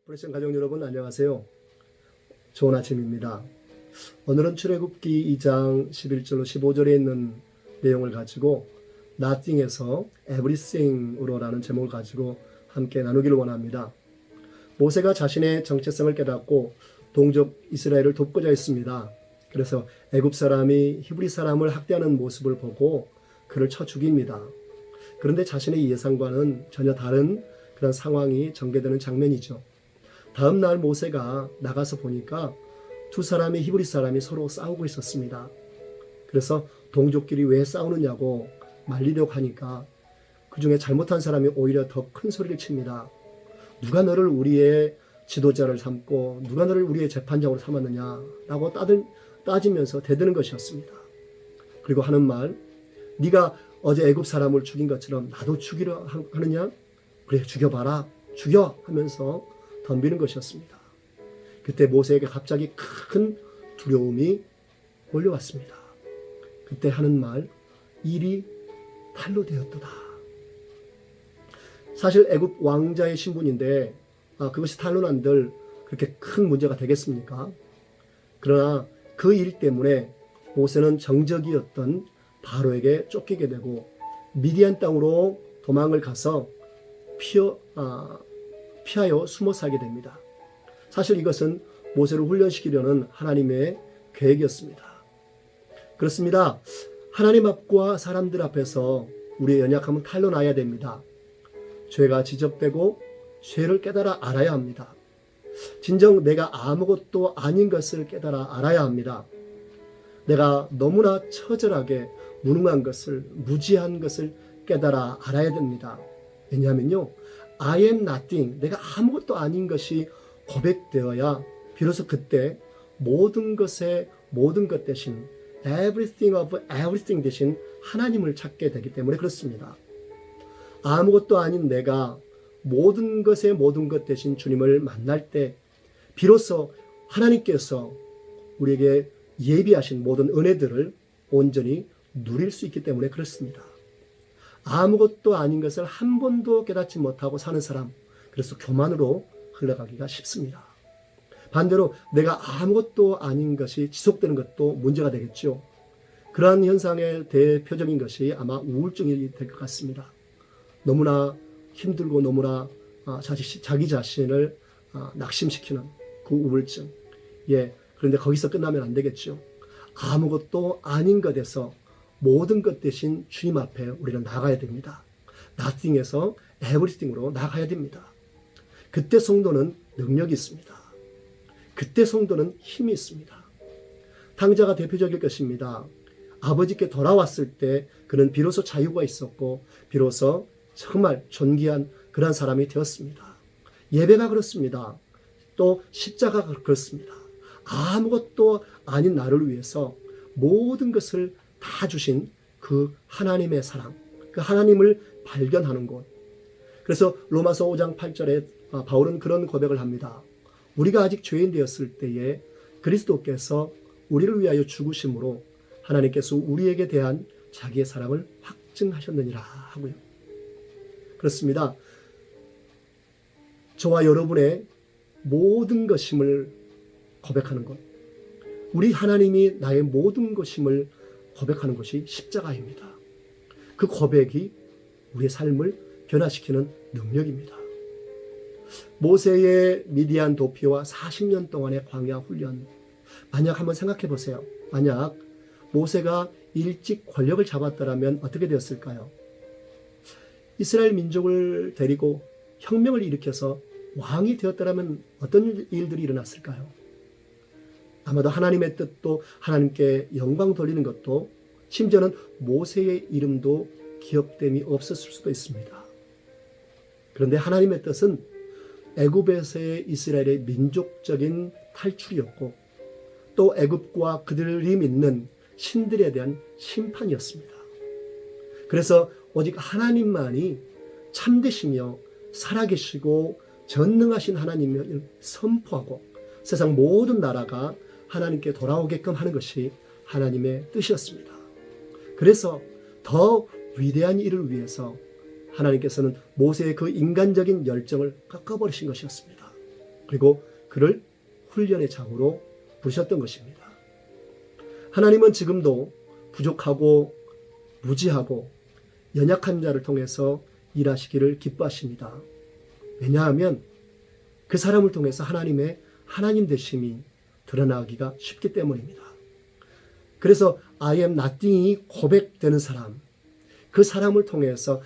프레션 가족 여러분 안녕하세요. 좋은 아침입니다. 오늘은 출애굽기 2장 11절로 15절에 있는 내용을 가지고 Nothing에서 Everything으로 라는 제목을 가지고 함께 나누기를 원합니다. 모세가 자신의 정체성을 깨닫고 동족 이스라엘을 돕고자 했습니다. 그래서 애굽 사람이 히브리 사람을 학대하는 모습을 보고 그를 쳐 죽입니다. 그런데 자신의 예상과는 전혀 다른 그런 상황이 전개되는 장면이죠. 다음 날 모세가 나가서 보니까 두 사람의 히브리 사람이 서로 싸우고 있었습니다. 그래서 동족끼리 왜 싸우느냐고 말리려고 하니까 그 중에 잘못한 사람이 오히려 더 큰 소리를 칩니다. 누가 너를 우리의 지도자를 삼고 누가 너를 우리의 재판장으로 삼았느냐라고 따지면서 대드는 것이었습니다. 그리고 하는 말, 네가 어제 애굽 사람을 죽인 것처럼 나도 죽이려 하느냐? 그래 죽여봐라, 죽여 하면서 덤비는 것이었습니다. 그때 모세에게 갑자기 큰 두려움이 몰려왔습니다. 그때 하는 말, 일이 탈로 되었도다. 사실 애굽 왕자의 신분인데 그것이 탈로 난들 그렇게 큰 문제가 되겠습니까? 그러나 그 일 때문에 모세는 정적이었던 바로에게 쫓기게 되고 미디안 땅으로 도망을 가서 피하여 숨어 살게 됩니다. 사실 이것은 모세를 훈련시키려는 하나님의 계획이었습니다. 그렇습니다. 하나님 앞과 사람들 앞에서 우리의 연약함은 탄로나야 됩니다. 죄가 지적되고 죄를 깨달아 알아야 합니다. 진정 내가 아무것도 아닌 것을 깨달아 알아야 합니다. 내가 너무나 처절하게 무능한 것을, 무지한 것을 깨달아 알아야 됩니다. 왜냐하면요, I am nothing, 내가 아무것도 아닌 것이 고백되어야 비로소 그때 모든 것의 모든 것 대신 everything of everything 대신 하나님을 찾게 되기 때문에 그렇습니다. 아무것도 아닌 내가 모든 것의 모든 것 대신 주님을 만날 때 비로소 하나님께서 우리에게 예비하신 모든 은혜들을 온전히 누릴 수 있기 때문에 그렇습니다. 아무것도 아닌 것을 한 번도 깨닫지 못하고 사는 사람, 그래서 교만으로 흘러가기가 쉽습니다. 반대로 내가 아무것도 아닌 것이 지속되는 것도 문제가 되겠죠. 그러한 현상의 대표적인 것이 아마 우울증이 될 것 같습니다. 너무나 힘들고 너무나 자기 자신을 낙심시키는 그 우울증. 그런데 거기서 끝나면 안 되겠죠. 아무것도 아닌 것에서 모든 것 대신 주님 앞에 우리는 나가야 됩니다. Nothing에서 Everything으로 나가야 됩니다. 그때 성도는 능력이 있습니다. 그때 성도는 힘이 있습니다. 탕자가 대표적일 것입니다. 아버지께 돌아왔을 때 그는 비로소 자유가 있었고 비로소 정말 존귀한 그런 사람이 되었습니다. 예배가 그렇습니다. 또 십자가가 그렇습니다. 아무것도 아닌 나를 위해서 모든 것을 다 주신 그 하나님의 사랑, 그 하나님을 발견하는 곳. 그래서 로마서 5장 8절에 바울은 그런 고백을 합니다. 우리가 아직 죄인 되었을 때에 그리스도께서 우리를 위하여 죽으심으로 하나님께서 우리에게 대한 자기의 사랑을 확증하셨느니라 하고요. 그렇습니다. 저와 여러분의 모든 것임을 고백하는 것, 우리 하나님이 나의 모든 것임을 고백하는 것이 십자가입니다. 그 고백이 우리의 삶을 변화시키는 능력입니다. 모세의 미디안 도피와 40년 동안의 광야 훈련, 만약 한번 생각해 보세요. 만약 모세가 일찍 권력을 잡았더라면 어떻게 되었을까요? 이스라엘 민족을 데리고 혁명을 일으켜서 왕이 되었더라면 어떤 일들이 일어났을까요? 아마도 하나님의 뜻도 하나님께 영광 돌리는 것도 심지어는 모세의 이름도 기억됨이 없었을 수도 있습니다. 그런데 하나님의 뜻은 애굽에서의 이스라엘의 민족적인 탈출이었고 또 애굽과 그들이 믿는 신들에 대한 심판이었습니다. 그래서 오직 하나님만이 참되시며 살아계시고 전능하신 하나님을 선포하고 세상 모든 나라가 하나님께 돌아오게끔 하는 것이 하나님의 뜻이었습니다. 그래서 더 위대한 일을 위해서 하나님께서는 모세의 그 인간적인 열정을 꺾어버리신 것이었습니다. 그리고 그를 훈련의 장으로 부르셨던 것입니다. 하나님은 지금도 부족하고 무지하고 연약한 자를 통해서 일하시기를 기뻐하십니다. 왜냐하면 그 사람을 통해서 하나님의 하나님 되심이 드러나기가 쉽기 때문입니다. 그래서 I am nothing이 고백되는 사람, 그 사람을 통해서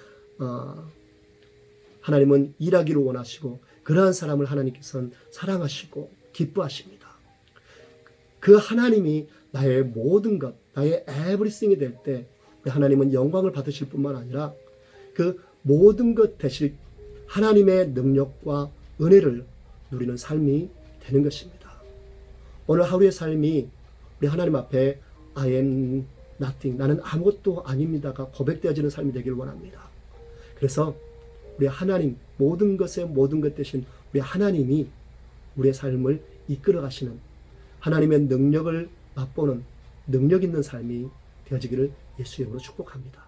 하나님은 일하기를 원하시고 그러한 사람을 하나님께서는 사랑하시고 기뻐하십니다. 그 하나님이 나의 모든 것, 나의 everything이 될 때 하나님은 영광을 받으실 뿐만 아니라 그 모든 것 대신 하나님의 능력과 은혜를 누리는 삶이 되는 것입니다. 오늘 하루의 삶이 우리 하나님 앞에 I am nothing, 나는 아무것도 아닙니다가 고백되어지는 삶이 되기를 원합니다. 그래서 우리 하나님, 모든 것의 모든 것 대신 우리 하나님이 우리의 삶을 이끌어 가시는 하나님의 능력을 맛보는 능력 있는 삶이 되어지기를 예수의 이름으로 축복합니다.